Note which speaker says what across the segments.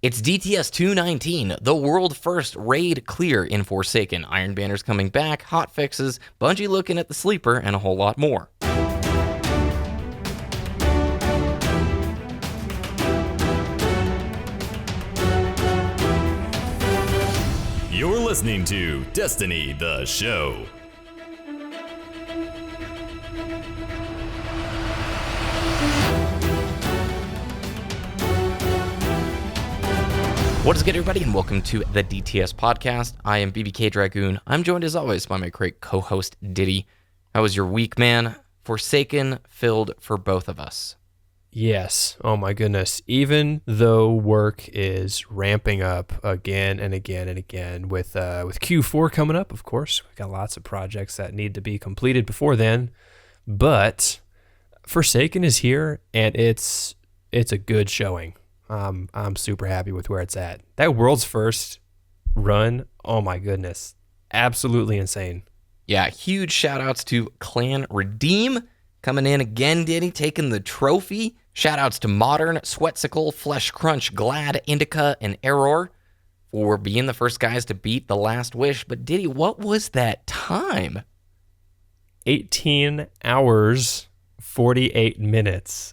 Speaker 1: It's DTS 219, the world first raid clear in Forsaken. Iron Banner's coming back, hotfixes, Bungie looking at the sleeper, and a whole lot more.
Speaker 2: You're listening to Destiny, the show.
Speaker 1: What is good, everybody, and welcome to the DTS podcast. I am BBKDRAGOON. I'm joined, as always, by my great co-host, Ditty. How was your week, man? Forsaken filled for both of us.
Speaker 3: Yes. Oh, my goodness. Even though work is ramping up again and again and again with Q4 coming up, of course, we've got lots of projects that need to be completed before then. But Forsaken is here, and it's a good showing. I'm super happy with where it's at. That world's first run, oh my goodness, absolutely insane.
Speaker 1: Yeah, huge shout outs to Clan Redeem coming in again, Ditty, taking the trophy. Shout outs to Modern, Sweatsicle, Flesh Crunch, Glad, Indica, and Error for being the first guys to beat The Last Wish. But Ditty, what was that time?
Speaker 3: 18 hours, 48 minutes.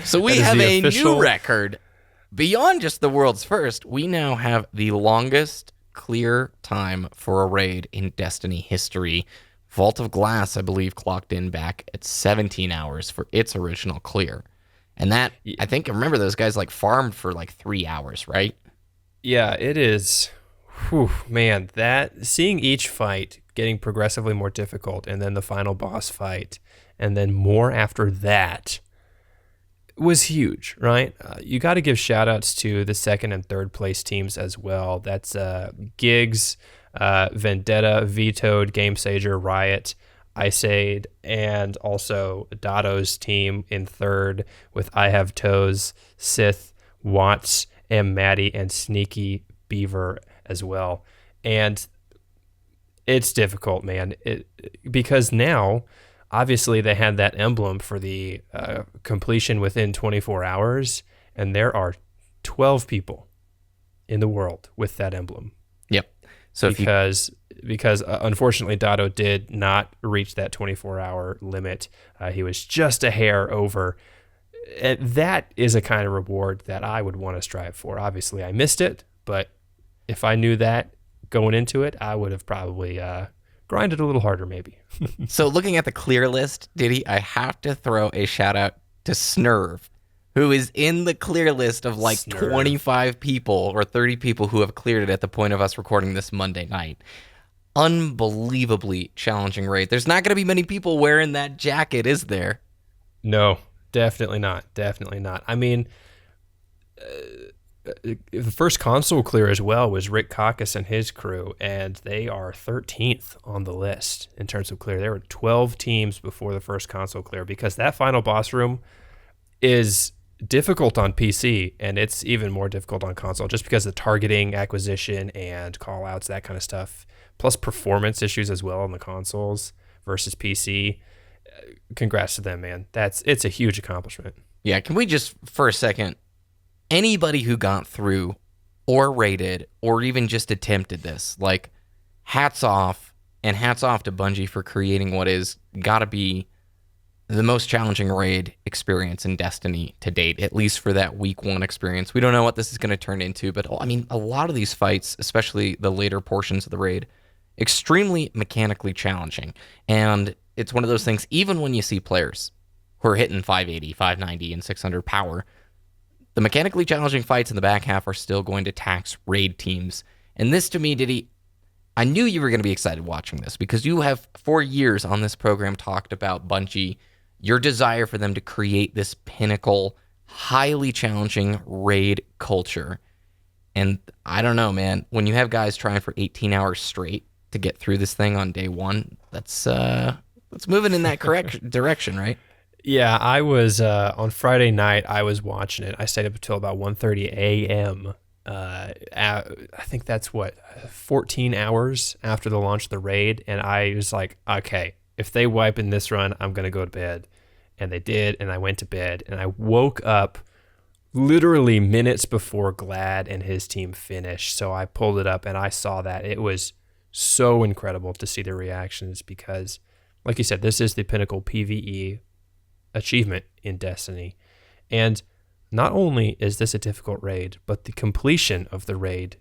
Speaker 1: So we have a new record. Beyond just the world's first, we now have the longest clear time for a raid in Destiny history. Vault of Glass, I believe, clocked in back at 17 hours for its original clear. And that, I think, I remember those guys farmed for 3 hours, right?
Speaker 3: Yeah, it is. Whew, man, that seeing each fight getting progressively more difficult, and then the final boss fight, and then more after that was huge, right? You got to give shout outs to the second and third place teams as well. That's Gigs, Vendetta, Vetoed, Game Sager, Riot, Iceade, and also Dado's team in third with I Have Toes, Sith, Watts, M. Maddie, and Sneaky Beaver as well. And it's difficult, man, because now obviously they had that emblem for the completion within 24 hours, and there are 12 people in the world with that emblem.
Speaker 1: Yep. So
Speaker 3: because unfortunately Dado did not reach that 24-hour limit. He was just a hair over. That is a kind of reward that I would want to strive for. Obviously, I missed it, but if I knew that going into it, I would have probably grinded a little harder, maybe.
Speaker 1: So looking at the clear list, Ditty, I have to throw a shout out to Snurv, who is in the clear list of
Speaker 3: Snurv.
Speaker 1: 25 people or 30 people who have cleared it at the point of us recording this Monday night. Unbelievably challenging raid. There's not going to be many people wearing that jacket, is there?
Speaker 3: No, definitely not. Definitely not. I mean, the first console clear as well was Rick Caucus and his crew, and they are 13th on the list in terms of clear. There were 12 teams before the first console clear, because that final boss room is difficult on PC, and it's even more difficult on console just because of the targeting, acquisition, and call-outs, that kind of stuff, plus performance issues as well on the consoles versus PC. Congrats to them, man. It's a huge accomplishment.
Speaker 1: Yeah, can we just, for a second, anybody who got through or rated or even just attempted this, hats off, and hats off to Bungie for creating what is got to be the most challenging raid experience in Destiny to date, at least for that week one experience. We don't know what this is going to turn into, but I mean, a lot of these fights, especially the later portions of the raid, extremely mechanically challenging. And it's one of those things, even when you see players who are hitting 580, 590, and 600 power, the mechanically challenging fights in the back half are still going to tax raid teams. And this, to me, Ditty, I knew you were going to be excited watching this, because you have, for years on this program, talked about Bungie, your desire for them to create this pinnacle, highly challenging raid culture. And I don't know, man, when you have guys trying for 18 hours straight to get through this thing on day one, that's moving in that correct direction, right?
Speaker 3: Yeah, I was on Friday night. I was watching it. I stayed up until about 1:30 a.m. I think that's 14 hours after the launch of the raid, and I was like, okay, if they wipe in this run, I'm gonna go to bed. And they did, and I went to bed, and I woke up literally minutes before Glad and his team finished. So I pulled it up and I saw that. It was so incredible to see the reactions because, like you said, this is the pinnacle PvE achievement in Destiny. And not only is this a difficult raid, but the completion of the raid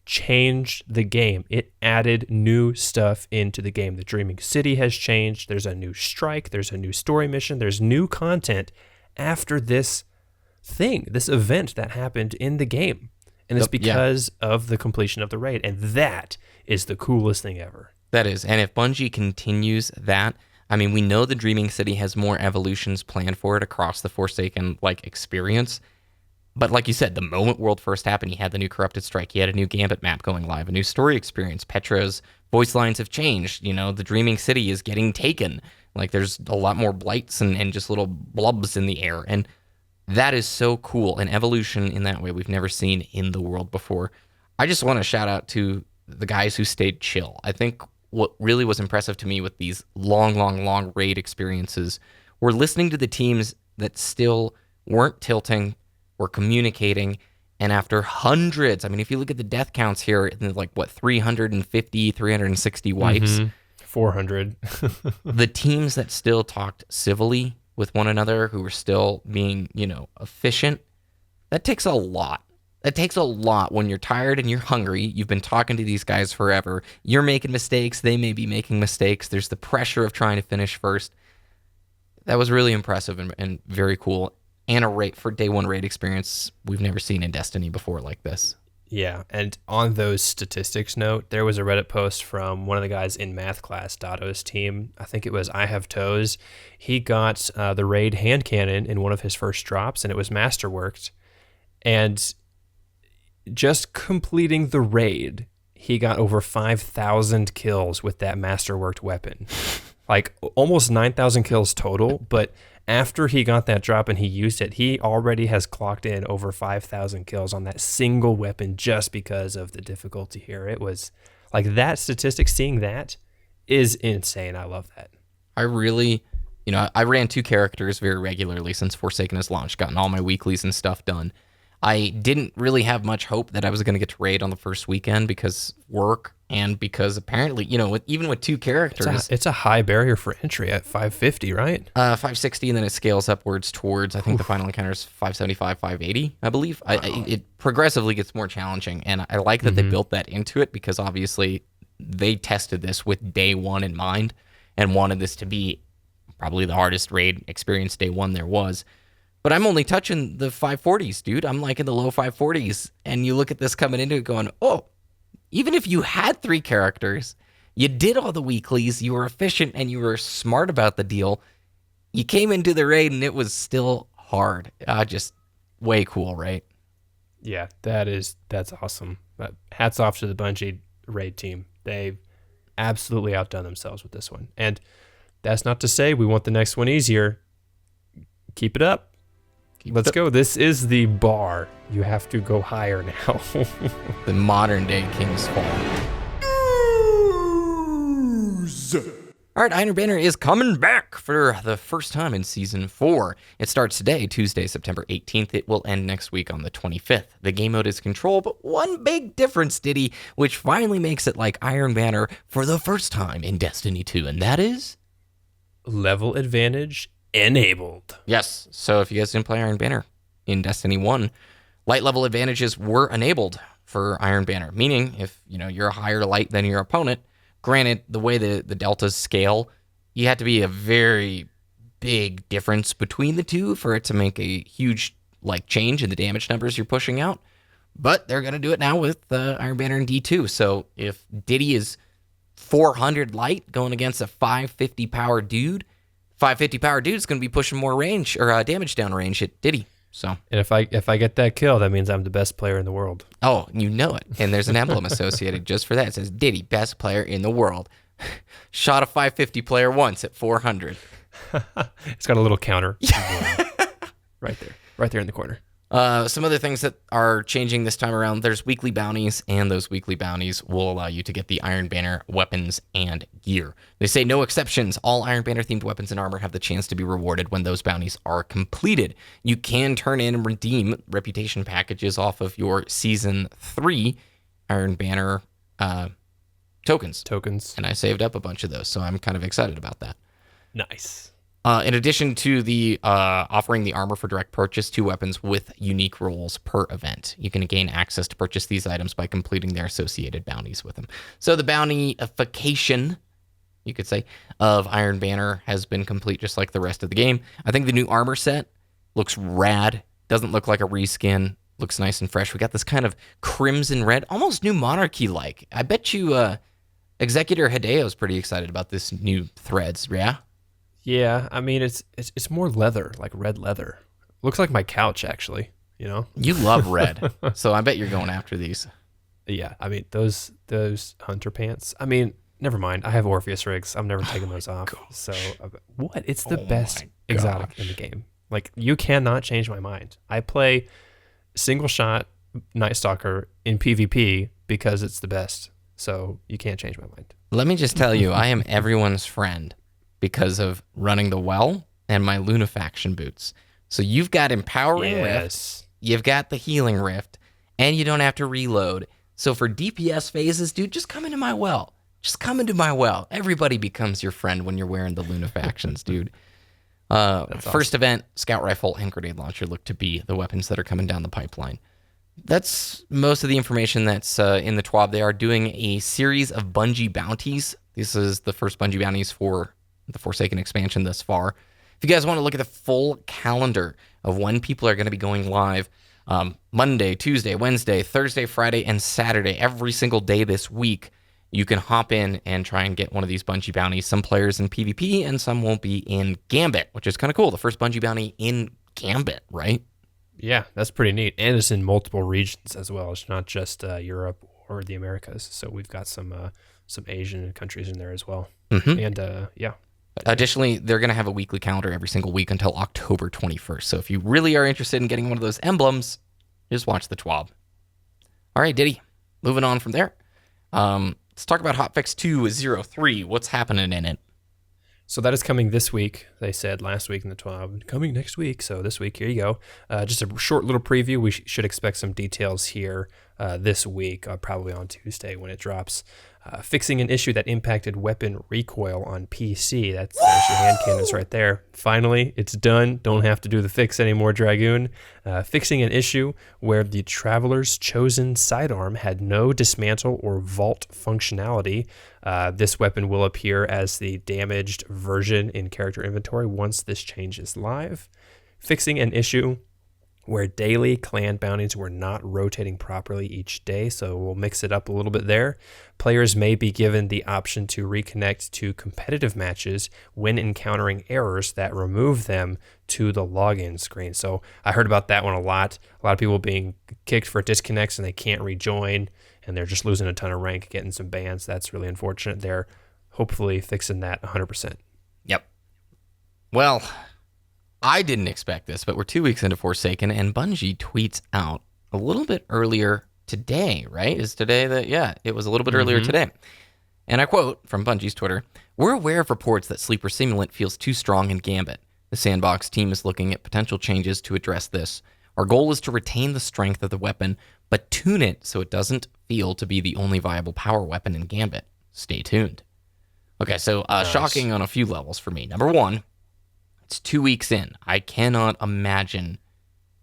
Speaker 3: changed the game. It added new stuff into the game. The Dreaming City has changed. There's a new strike. There's a new story mission. There's new content after this event that happened in the game. And it's because of the completion of the raid. And that is the coolest thing ever.
Speaker 1: That is. And if Bungie continues that, I mean, we know the Dreaming City has more evolutions planned for it across the Forsaken experience. But like you said, the moment World first happened, he had the new Corrupted Strike. He had a new Gambit map going live, a new story experience. Petra's voice lines have changed. The Dreaming City is getting taken. There's a lot more blights and just little blobs in the air. And that is so cool. An evolution in that way we've never seen in the world before. I just want to shout out to the guys who stayed chill. I think what really was impressive to me with these long raid experiences were listening to the teams that still weren't tilting, were communicating, and after hundreds, I mean, if you look at the death counts here, 350, 360 wipes.
Speaker 3: 400.
Speaker 1: The teams that still talked civilly with one another, who were still being, efficient, that takes a lot. That takes a lot when you're tired and you're hungry. You've been talking to these guys forever. You're making mistakes. They may be making mistakes. There's the pressure of trying to finish first. That was really impressive and very cool. And a rate for day one raid experience we've never seen in Destiny before like this.
Speaker 3: Yeah, and on those statistics note, there was a Reddit post from one of the guys in math class, Dotto's team. I think it was I Have Toes. He got the raid hand cannon in one of his first drops, and it was masterworked. And just completing the raid, he got over 5,000 kills with that masterworked weapon. Almost 9,000 kills total, but after he got that drop and he used it, he already has clocked in over 5,000 kills on that single weapon just because of the difficulty here. It was that statistic, seeing that is insane. I love that.
Speaker 1: I really, I ran 2 characters very regularly since Forsaken has launched, gotten all my weeklies and stuff done. I didn't really have much hope that I was going to get to raid on the first weekend because work and because apparently, even with 2 characters.
Speaker 3: It's a high barrier for entry at 550, right?
Speaker 1: 560, and then it scales upwards towards, I think the final encounter is 575, 580, I believe. Wow. It progressively gets more challenging, and I like that they built that into it because obviously they tested this with day one in mind and wanted this to be probably the hardest raid experience day one there was. But I'm only touching the 540s, dude. I'm in the low 540s. And you look at this coming into it going, oh, even if you had 3 characters, you did all the weeklies, you were efficient, and you were smart about the deal, you came into the raid and it was still hard. Just way cool, right?
Speaker 3: Yeah, that's awesome. Hats off to the Bungie raid team. They've absolutely outdone themselves with this one. And that's not to say we want the next one easier. Keep it up. Let's go. This is the bar. You have to go higher now.
Speaker 1: The modern day King's Fall. All right, Iron Banner is coming back for the first time in Season 4. It starts today, Tuesday, September 18th. It will end next week on the 25th. The game mode is Control, but one big difference, Ditty, which finally makes it like Iron Banner for the first time in Destiny 2, and that is...
Speaker 3: level advantage enabled.
Speaker 1: Yes, so if you guys didn't play Iron Banner in Destiny 1, light level advantages were enabled for Iron Banner, meaning if you're a higher light than your opponent, granted, the way the deltas scale, you have to be a very big difference between the two for it to make a huge change in the damage numbers you're pushing out. But they're going to do it now with Iron Banner and D2. So if Ditty is 400 light going against a 550 power dude, 550 power dude's going to be pushing more range or damage down range at Ditty. So,
Speaker 3: and if I get that kill, that means I'm the best player in the world.
Speaker 1: Oh, you know it. And there's an emblem associated just for that. It says Ditty, best player in the world. Shot a 550 player once at 400.
Speaker 3: It's got a little counter. Right there in the corner.
Speaker 1: Some other things that are changing this time around, there's weekly bounties, and those weekly bounties will allow you to get the Iron Banner weapons and gear. They say no exceptions. All Iron Banner themed weapons and armor have the chance to be rewarded when those bounties are completed. You can turn in and redeem reputation packages off of your Season 3 Iron Banner tokens. And I saved up a bunch of those, so I'm kind of excited about that.
Speaker 3: Nice.
Speaker 1: In addition to the offering the armor for direct purchase, 2 weapons with unique roles per event. You can gain access to purchase these items by completing their associated bounties with them. So the bountyfication, you could say, of Iron Banner has been complete just like the rest of the game. I think the new armor set looks rad. Doesn't look like a reskin. Looks nice and fresh. We got this kind of crimson red, almost New Monarchy-like. I bet you Executor Hideo's pretty excited about this new threads, yeah?
Speaker 3: Yeah, I mean it's more leather, like red leather. Looks like my couch, actually. You know.
Speaker 1: You love red, so I bet you're going after these.
Speaker 3: Yeah, I mean those hunter pants. I mean, never mind. I have Orpheus rigs. I'm never taking those off.
Speaker 1: Gosh.
Speaker 3: So what? It's the best exotic in the game. Like you cannot change my mind. I play single shot Night Stalker in PvP because it's the best. So you can't change my mind.
Speaker 1: Let me just tell you, I am everyone's friend because of running the well and my Lunafaction boots. So you've got Empowering Rift, you've got the Healing Rift, and you don't have to reload. So for DPS phases, dude, just come into my well. Just come into my well. Everybody becomes your friend when you're wearing the Lunafactions, dude. First event, Scout Rifle and Grenade Launcher look to be the weapons that are coming down the pipeline. That's most of the information that's in the TWAB. They are doing a series of Bungie bounties. This is the first Bungie bounties for the Forsaken expansion thus far. If you guys want to look at the full calendar of when people are going to be going live, Monday, Tuesday, Wednesday, Thursday, Friday, and Saturday, every single day this week, you can hop in and try and get one of these Bungie bounties. Some players in PvP and some won't be in Gambit, which is kind of cool. The first Bungie bounty in Gambit, right?
Speaker 3: Yeah, that's pretty neat. And it's in multiple regions as well. It's not just Europe or the Americas. So we've got some Asian countries in there as well.
Speaker 1: Mm-hmm.
Speaker 3: And yeah.
Speaker 1: Additionally, they're going to have a weekly calendar every single week until October 21st. So if you really are interested in getting one of those emblems, just watch the TWAB. All right, Ditty. Moving on from there. Let's talk about Hotfix 2.03. What's happening in it?
Speaker 3: So that is coming this week. They said last week in the 12, coming next week. So this week, here you go. Just a short little preview. We should expect some details here this week, probably on Tuesday when it drops. Fixing an issue that impacted weapon recoil on PC. There's your hand cannons right there. Finally, it's done. Don't have to do the fix anymore, Dragoon. Fixing an issue where the Traveler's chosen sidearm had no dismantle or vault functionality. This weapon will appear as the damaged version in character inventory once this change is live. Fixing an issue where daily clan bounties were not rotating properly each day, so we'll mix it up a little bit there. Players may be given the option to reconnect to competitive matches when encountering errors that remove them to the login screen. So I heard about that one a lot. A lot of people being kicked for disconnects and they can't rejoin, and they're just losing a ton of rank, getting some bans. That's really unfortunate. They're hopefully fixing that 100%.
Speaker 1: Yep. Well, I didn't expect this, but we're 2 weeks into Forsaken, and Bungie tweets out a little bit earlier today, right? Is today that? Yeah, it was a little bit earlier today. And I quote from Bungie's Twitter, "We're aware of reports that Sleeper Simulant feels too strong in Gambit. The Sandbox team is looking at potential changes to address this. Our goal is to retain the strength of the weapon, but tune it so it doesn't feel to be the only viable power weapon in Gambit. Stay tuned." Okay, so
Speaker 3: Nice.
Speaker 1: Shocking on a few levels for me. Number one, it's 2 weeks in. I cannot imagine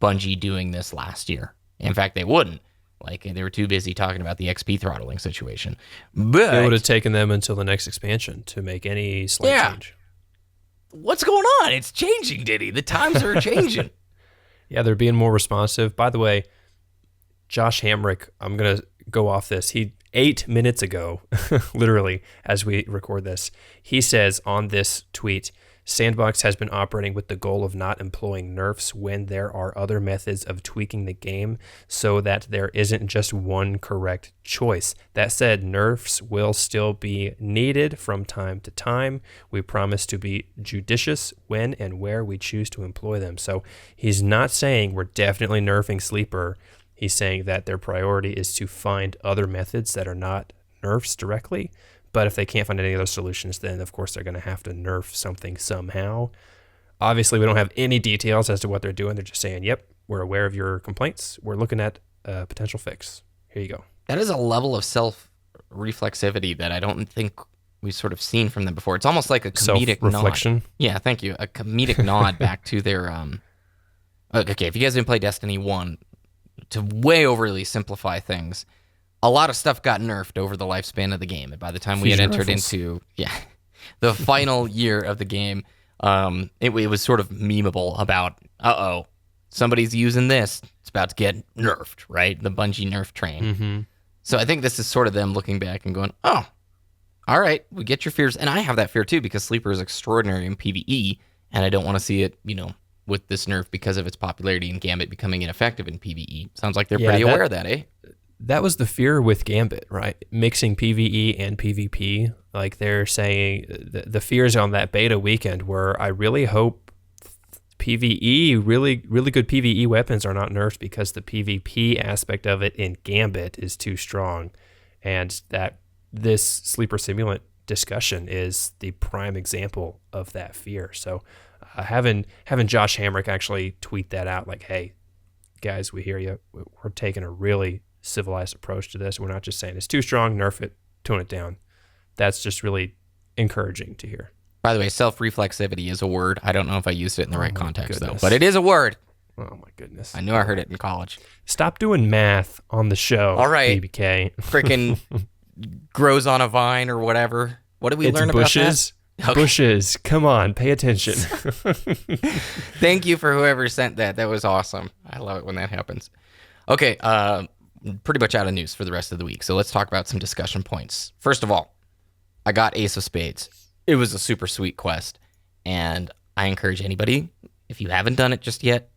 Speaker 1: Bungie doing this last year. In fact, they wouldn't. Like, they were too busy talking about the XP throttling situation. But
Speaker 3: It would have taken them until the next expansion to make any slight change.
Speaker 1: What's going on? It's changing, Ditty. The times are changing.
Speaker 3: Yeah, they're being more responsive. By the way, Josh Hamrick, I'm going to go off this. He 8 minutes ago, literally, as we record this, he says on this tweet, Sandbox has been operating with the goal of not employing nerfs when there are other methods of tweaking the game so that there isn't just one correct choice. That said, nerfs will still be needed from time to time. We promise to be judicious when and where we choose to employ them. So he's not saying we're definitely nerfing Sleeper. He's saying that their priority is to find other methods that are not nerfs directly. But if they can't find any other solutions, then of course they're going to have to nerf something somehow. Obviously, we don't have any details as to what they're doing. They're just saying, yep, we're aware of your complaints. We're looking at a potential fix. Here you go.
Speaker 1: That is a level of self-reflexivity that I don't think we've sort of seen from them before. It's almost like a comedic
Speaker 3: self-reflection.
Speaker 1: nod. Yeah, thank you. A comedic nod back to their... Okay, if you guys didn't play Destiny 1, to way overly simplify things... A lot of stuff got nerfed over the lifespan of the game. And by the time we had entered into the final year of the game, it was sort of memeable about, somebody's using this. It's about to get nerfed, right? The Bungie nerf train.
Speaker 3: Mm-hmm.
Speaker 1: So I think this is sort of them looking back and going, oh, all right, we get your fears. And I have that fear too because Sleeper is extraordinary in PvE, and I don't want to see it, with this nerf because of its popularity and Gambit becoming ineffective in PvE. Sounds like they're pretty aware of that, eh?
Speaker 3: That was the fear with Gambit, right? Mixing PvE and PvP. Like they're saying, the fears on that beta weekend were, I really hope PvE, really, really good PvE weapons are not nerfed because the PvP aspect of it in Gambit is too strong. And that this Sleeper Simulant discussion is the prime example of that fear. So having Josh Hamrick actually tweet that out, like, hey, guys, we hear you. We're taking a really civilized approach to this. We're not just saying it's too strong, nerf it, tone it down. That's just really encouraging to hear.
Speaker 1: By the way, self-reflexivity is a word. I don't know if I used it in the right context, though, but it is a word.
Speaker 3: Oh, my goodness.
Speaker 1: I knew I heard it in college.
Speaker 3: Stop doing math on the show,
Speaker 1: all right.
Speaker 3: BBK.
Speaker 1: Freaking grows on a vine or whatever. What did we learn about
Speaker 3: bushes.
Speaker 1: that? Okay.
Speaker 3: Bushes. Come on, pay attention.
Speaker 1: Thank you for whoever sent that. That was awesome. I love it when that happens. Okay, pretty much out of news for the rest of the week. So let's talk about some discussion points. First of all, I got Ace of Spades. It was a super sweet quest, and I encourage anybody, if you haven't done it just yet,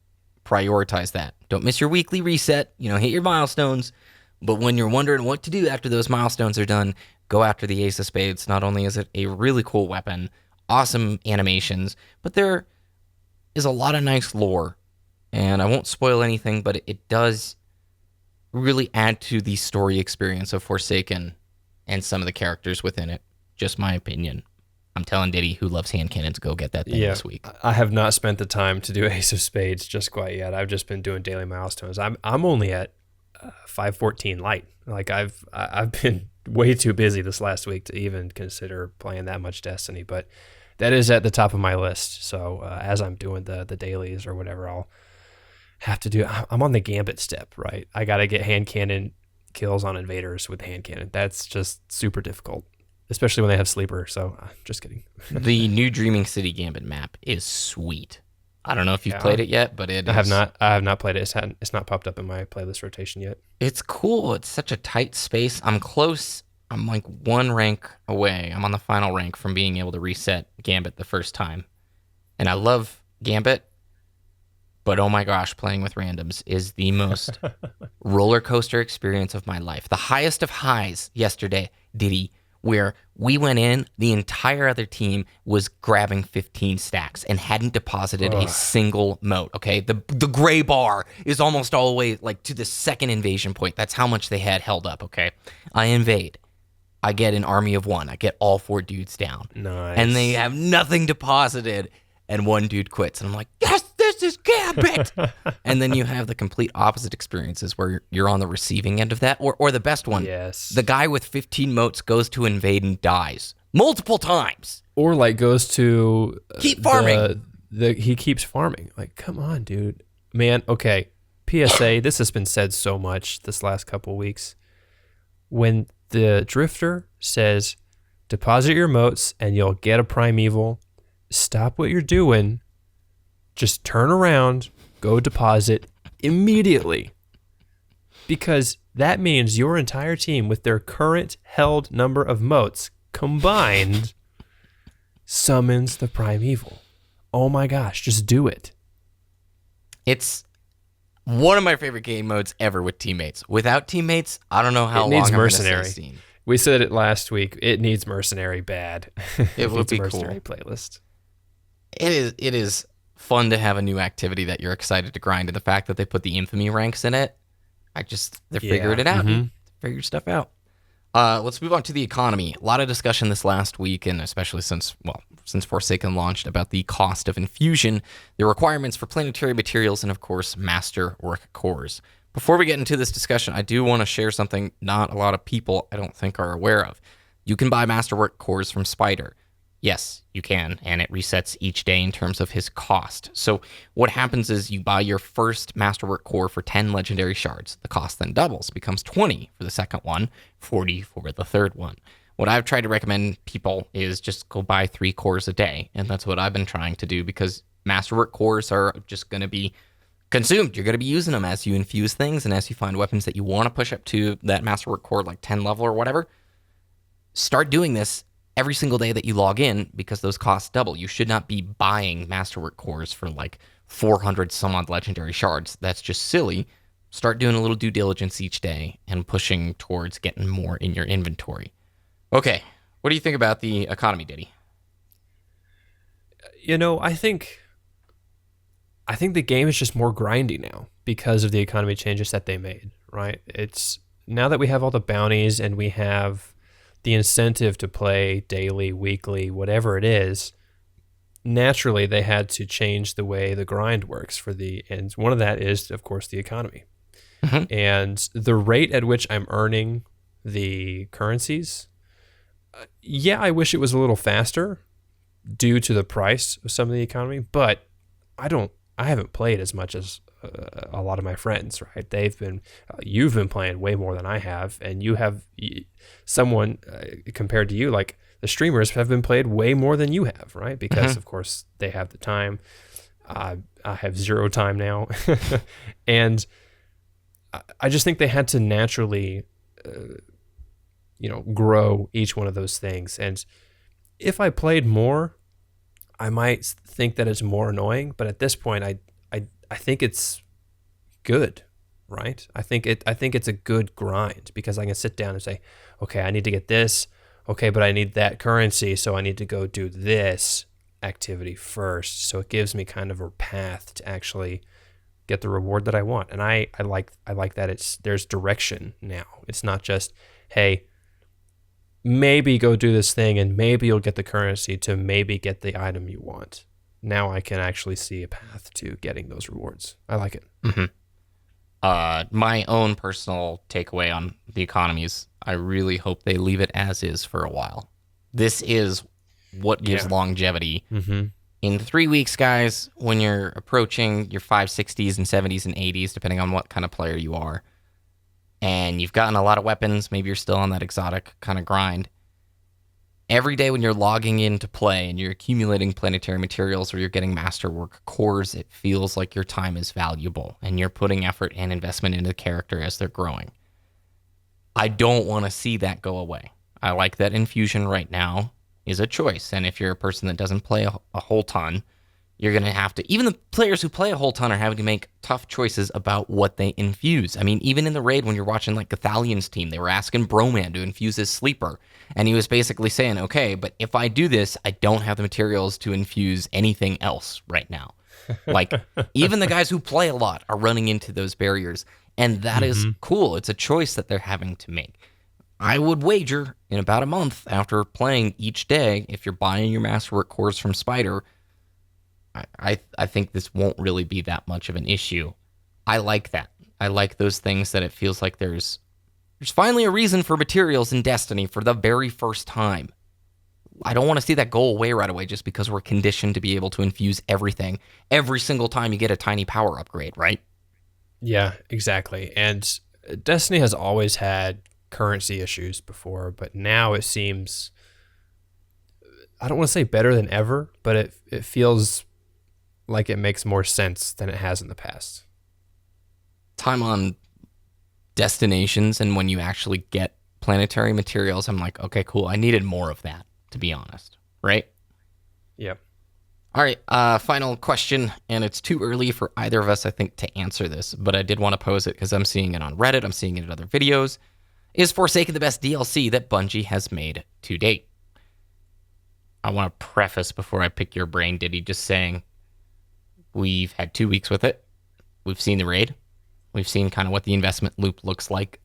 Speaker 1: prioritize that. Don't miss your weekly reset. Hit your milestones, but when you're wondering what to do after those milestones are done, go after the Ace of Spades. Not only is it a really cool weapon, awesome animations, but there is a lot of nice lore, and I won't spoil anything, but it does really add to the story experience of Forsaken and some of the characters within it. Just my opinion. I'm telling Ditty, who loves hand cannons, go get that thing this week.
Speaker 3: I have not spent the time to do Ace of Spades just quite yet. I've just been doing daily milestones. I'm only at 514 light. Like I've been way too busy this last week to even consider playing that much Destiny, but that is at the top of my list. So as I'm doing the dailies or whatever, I'll have to do. I'm on the Gambit step, right? I got to get hand cannon kills on invaders with hand cannon. That's just super difficult, especially when they have Sleeper. So just kidding.
Speaker 1: The new Dreaming City Gambit map is sweet. I don't know if you've played it yet, but I
Speaker 3: have not played it. It's not popped up in my playlist rotation yet.
Speaker 1: It's cool. It's such a tight space. I'm close. I'm like one rank away. I'm on the final rank from being able to reset Gambit the first time. And I love Gambit, but oh my gosh, playing with randoms is the most roller coaster experience of my life. The highest of highs yesterday, Ditty, where we went in, the entire other team was grabbing 15 stacks and hadn't deposited a single moat, okay? The gray bar is almost all the way like to the second invasion point. That's how much they had held up, okay? I invade. I get an army of one. I get all 4 dudes down.
Speaker 3: Nice.
Speaker 1: And they have nothing deposited, and one dude quits. And I'm like, yes, this is Gambit! And then you have the complete opposite experiences where you're on the receiving end of that, or the best one.
Speaker 3: Yes.
Speaker 1: The guy with 15 moats goes to invade and dies multiple times.
Speaker 3: Or like goes to...
Speaker 1: Keep farming.
Speaker 3: He keeps farming. Like, come on, dude. Man, okay. PSA, this has been said so much this last couple weeks. When the Drifter says, deposit your moats and you'll get a primeval, stop what you're doing, just turn around, go deposit immediately. Because that means your entire team with their current held number of moats combined summons the primeval. oh my gosh, just do it.
Speaker 1: It's one of my favorite game modes ever with teammates. Without teammates, I don't know how
Speaker 3: It
Speaker 1: long
Speaker 3: needs
Speaker 1: I'm going to
Speaker 3: mercenary.
Speaker 1: sustain.
Speaker 3: We said it last week. It needs mercenary bad.
Speaker 1: It would
Speaker 3: needs
Speaker 1: be
Speaker 3: a mercenary
Speaker 1: cool.
Speaker 3: playlist.
Speaker 1: It is fun to have a new activity that you're excited to grind, and the fact that they put the infamy ranks in it, they're figuring it out. Dude. Figure stuff out. Let's move on to the economy. A lot of discussion this last week, and especially since Forsaken launched, about the cost of infusion, the requirements for planetary materials, and of course, masterwork cores. Before we get into this discussion, I do want to share something not a lot of people, I don't think, are aware of. You can buy masterwork cores from Spider. Yes, you can, and it resets each day in terms of his cost. So what happens is you buy your first Masterwork core for 10 legendary shards. The cost then doubles, becomes 20 for the second one, 40 for the third one. What I've tried to recommend people is just go buy 3 cores a day, and that's what I've been trying to do because Masterwork cores are just going to be consumed. You're going to be using them as you infuse things and as you find weapons that you want to push up to that Masterwork core, like 10 level or whatever. Start doing this every single day that you log in because those costs double. You should not be buying Masterwork cores for like 400 some odd legendary shards. That's just silly. Start doing a little due diligence each day and pushing towards getting more in your inventory. Okay, what do you think about the economy, Ditty?
Speaker 3: I think the game is just more grindy now because of the economy changes that they made, right? It's now that we have all the bounties and we have the incentive to play daily, weekly, whatever it is, naturally they had to change the way the grind works and one of that is, of course, the economy. Mm-hmm. And the rate at which I'm earning the currencies, I wish it was a little faster due to the price of some of the economy, but I haven't played as much as a lot of my friends, right? You've been playing way more than I have, and you have someone compared to you, like the streamers have been played way more than you have, right? Because of course they have the time. I have 0 time now, and I just think they had to naturally, grow each one of those things. And if I played more, I might think that it's more annoying, but at this point, I think it's good, right? I think it's a good grind because I can sit down and say, okay, I need to get this. Okay, but I need that currency, so I need to go do this activity first. So it gives me kind of a path to actually get the reward that I want. And I like that there's direction now. It's not just, hey, maybe go do this thing and maybe you'll get the currency to maybe get the item you want. Now I can actually see a path to getting those rewards. I like it.
Speaker 1: Mm-hmm. My own personal takeaway on the economies, I really hope they leave it as is for a while. This is what gives longevity. Mm-hmm. In 3 weeks, guys, when you're approaching your 560s and 70s and 80s, depending on what kind of player you are, and you've gotten a lot of weapons, maybe you're still on that exotic kind of grind, every day when you're logging in to play and you're accumulating planetary materials or you're getting masterwork cores, it feels like your time is valuable and you're putting effort and investment into the character as they're growing. I don't want to see that go away. I like that infusion right now is a choice. And if you're a person that doesn't play a whole ton, you're going to have to, even the players who play a whole ton are having to make tough choices about what they infuse. I mean, even in the raid, when you're watching like Gathalian's team, they were asking Broman to infuse his sleeper. And he was basically saying, okay, but if I do this, I don't have the materials to infuse anything else right now. Like, even the guys who play a lot are running into those barriers. And that is cool. It's a choice that they're having to make. I would wager in about a month after playing each day, if you're buying your masterwork cores from Spider, I think this won't really be that much of an issue. I like that. I like those things that it feels like there's finally a reason for materials in Destiny for the very first time. I don't want to see that go away right away just because we're conditioned to be able to infuse everything every single time you get a tiny power upgrade, right?
Speaker 3: Yeah, exactly. And Destiny has always had currency issues before, but now it seems, I don't want to say better than ever, but it feels like it makes more sense than it has in the past.
Speaker 1: Time on destinations and when you actually get planetary materials, I'm like, okay, cool. I needed more of that, to be honest, right?
Speaker 3: Yep.
Speaker 1: All right, final question, and it's too early for either of us, I think, to answer this, but I did want to pose it because I'm seeing it on Reddit, I'm seeing it in other videos. Is Forsaken the best DLC that Bungie has made to date? I want to preface before I pick your brain, Ditty, just saying we've had 2 weeks with it. We've seen the raid. We've seen kind of what the investment loop looks like,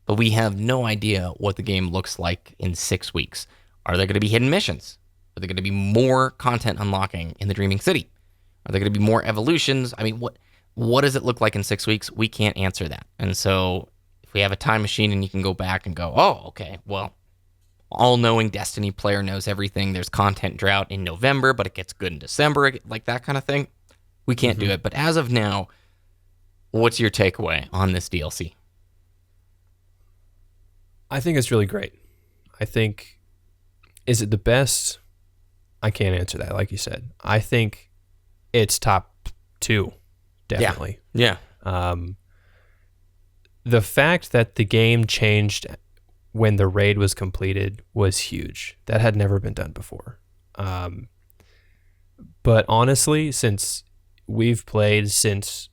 Speaker 1: but we have no idea what the game looks like in 6 weeks. Are there going to be hidden missions? Are there going to be more content unlocking in the Dreaming City? Are there going to be more evolutions? I mean, what does it look like in 6 weeks? We can't answer that. And so if we have a time machine and you can go back and go, oh, okay, well, all-knowing Destiny player knows everything. There's content drought in November, but it gets good in December, like that kind of thing. We can't do it. But as of now, what's your takeaway on this DLC?
Speaker 3: I think it's really great. I think, is it the best? I can't answer that, like you said. I think it's top 2, definitely.
Speaker 1: Yeah.
Speaker 3: The fact that the game changed when the raid was completed was huge. That had never been done before. But honestly, since we've played since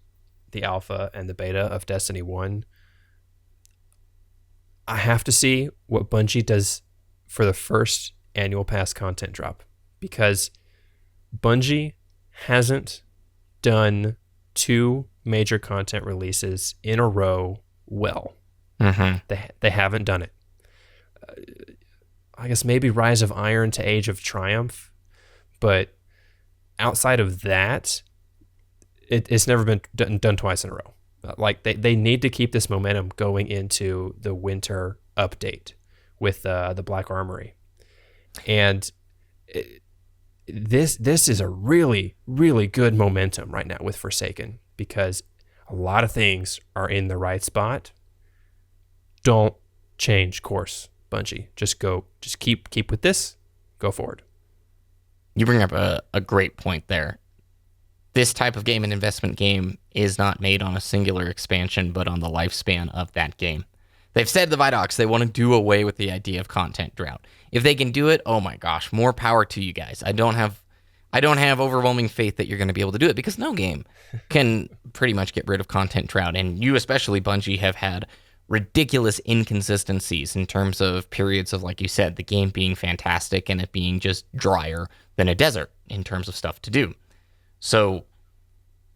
Speaker 3: the alpha and the beta of Destiny 1, I have to see what Bungie does for the first annual pass content drop, because Bungie hasn't done 2 major content releases in a row well. They haven't done it. I guess maybe Rise of Iron to Age of Triumph, but outside of that, it's never been done twice in a row. Like they need to keep this momentum going into the winter update with the Black Armory, and this is a really, really good momentum right now with Forsaken, because a lot of things are in the right spot. Don't change course, Bungie. Just keep with this. Go forward.
Speaker 1: You bring up a great point there. This type of game, an investment game, is not made on a singular expansion, but on the lifespan of that game. They've said the Vidocs, they want to do away with the idea of content drought. If they can do it, oh my gosh, more power to you guys. I don't have overwhelming faith that you're going to be able to do it, because no game can pretty much get rid of content drought. And you, especially Bungie, have had ridiculous inconsistencies in terms of periods of, like you said, the game being fantastic and it being just drier than a desert in terms of stuff to do. So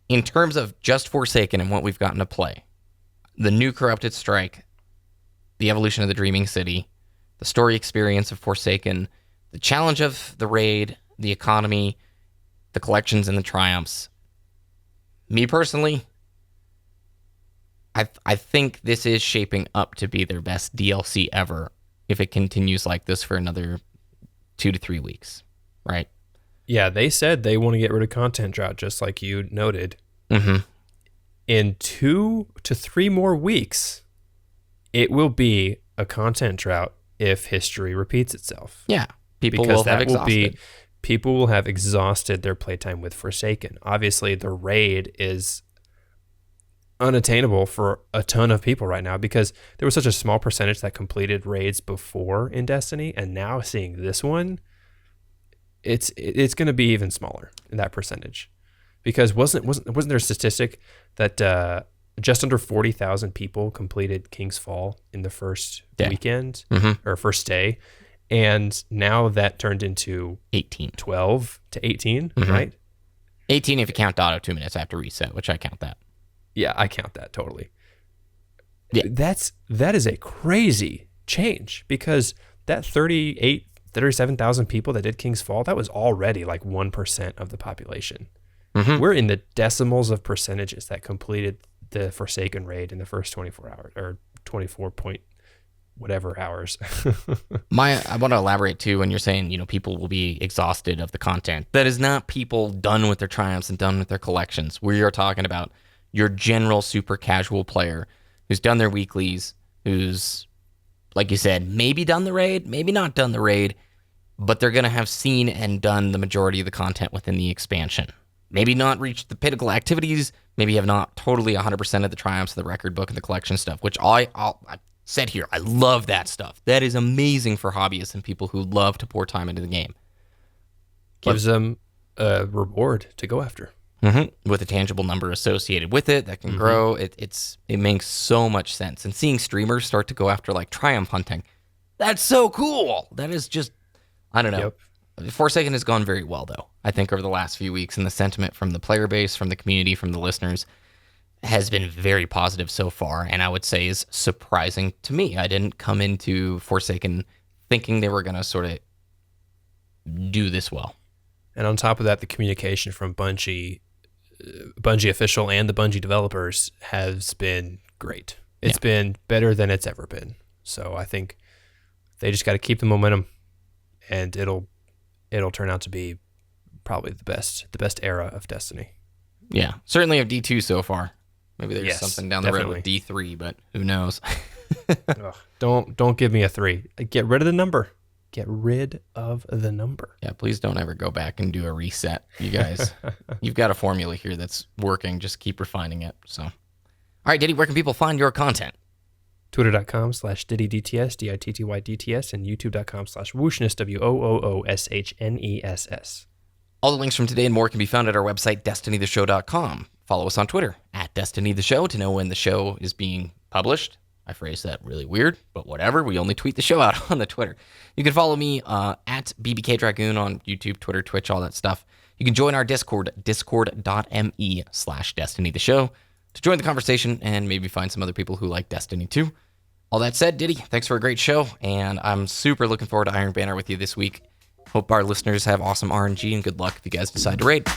Speaker 1: in terms of just Forsaken and what we've gotten to play, the new Corrupted Strike, the evolution of the Dreaming City, the story experience of Forsaken, the challenge of the raid, the economy, the collections and the triumphs, me personally, I think this is shaping up to be their best DLC ever if it continues like this for another 2 to 3 weeks, right?
Speaker 3: Yeah, they said they want to get rid of content drought, just like you noted. In 2 to 3 more weeks, it will be a content drought if history repeats itself.
Speaker 1: Yeah, people will
Speaker 3: have exhausted their playtime with Forsaken. Obviously, the raid is unattainable for a ton of people right now, because there was such a small percentage that completed raids before in Destiny, and now seeing this one, it's going to be even smaller in that percentage, because wasn't there a statistic that just under 40,000 people completed King's Fall in the first weekend or first day, and now that turned into 12 to 18, right?
Speaker 1: 18 if you count Dotto 2 minutes after reset, which I count that.
Speaker 3: Yeah, I count that totally.
Speaker 1: Yeah.
Speaker 3: That is a crazy change, because that 37,000 people that did King's Fall, that was already like 1% of the population. We're in the decimals of percentages that completed the Forsaken raid in the first 24 hours, or 24 point whatever hours.
Speaker 1: I want to elaborate too, when you're saying, people will be exhausted of the content. That is not people done with their triumphs and done with their collections. We are talking about your general super casual player who's done their weeklies, who's, like you said, maybe done the raid, maybe not done the raid, but they're going to have seen and done the majority of the content within the expansion. Maybe not reached the pinnacle activities, maybe have not totally 100% of the triumphs of the record book and the collection stuff, which I said here, I love that stuff. That is amazing for hobbyists and people who love to pour time into the game.
Speaker 3: Gives them reward to go after.
Speaker 1: With a tangible number associated with it that can grow. It makes so much sense. And seeing streamers start to go after like triumph hunting, that's so cool. That is just, I don't know. Yep. Forsaken has gone very well, though, I think, over the last few weeks. And the sentiment from the player base, from the community, from the listeners has been very positive so far. And I would say is surprising to me. I didn't come into Forsaken thinking they were going to sort of do this well.
Speaker 3: And on top of that, the communication from Bungie official and the Bungie developers has been great. It's been better than it's ever been. So I think they just got to keep the momentum, and it'll turn out to be probably the best era of Destiny.
Speaker 1: Yeah, certainly of D2 so far. Maybe there's something down the road with D3, but who knows?
Speaker 3: Don't give me a 3. Get rid of the number. Get rid of the number.
Speaker 1: Yeah, please don't ever go back and do a reset, you guys. You've got a formula here that's working. Just keep refining it. So, all right, Ditty, where can people find your content?
Speaker 3: Twitter.com/DittyDTS, DITTYDTS, and YouTube.com/Wooshnes, WOOOSHNESS.
Speaker 1: All the links from today and more can be found at our website, DestinyTheShow.com. Follow us on Twitter, @DestinyTheShow, to know when the show is being published. I phrased that really weird, but whatever. We only tweet the show out on the Twitter. You can follow me at BBKDRAGOON on YouTube, Twitter, Twitch, all that stuff. You can join our Discord, discord.me/DestinyTheShow, to join the conversation and maybe find some other people who like Destiny too. All that said, Ditty, thanks for a great show, and I'm super looking forward to Iron Banner with you this week. Hope our listeners have awesome RNG, and good luck if you guys decide to raid.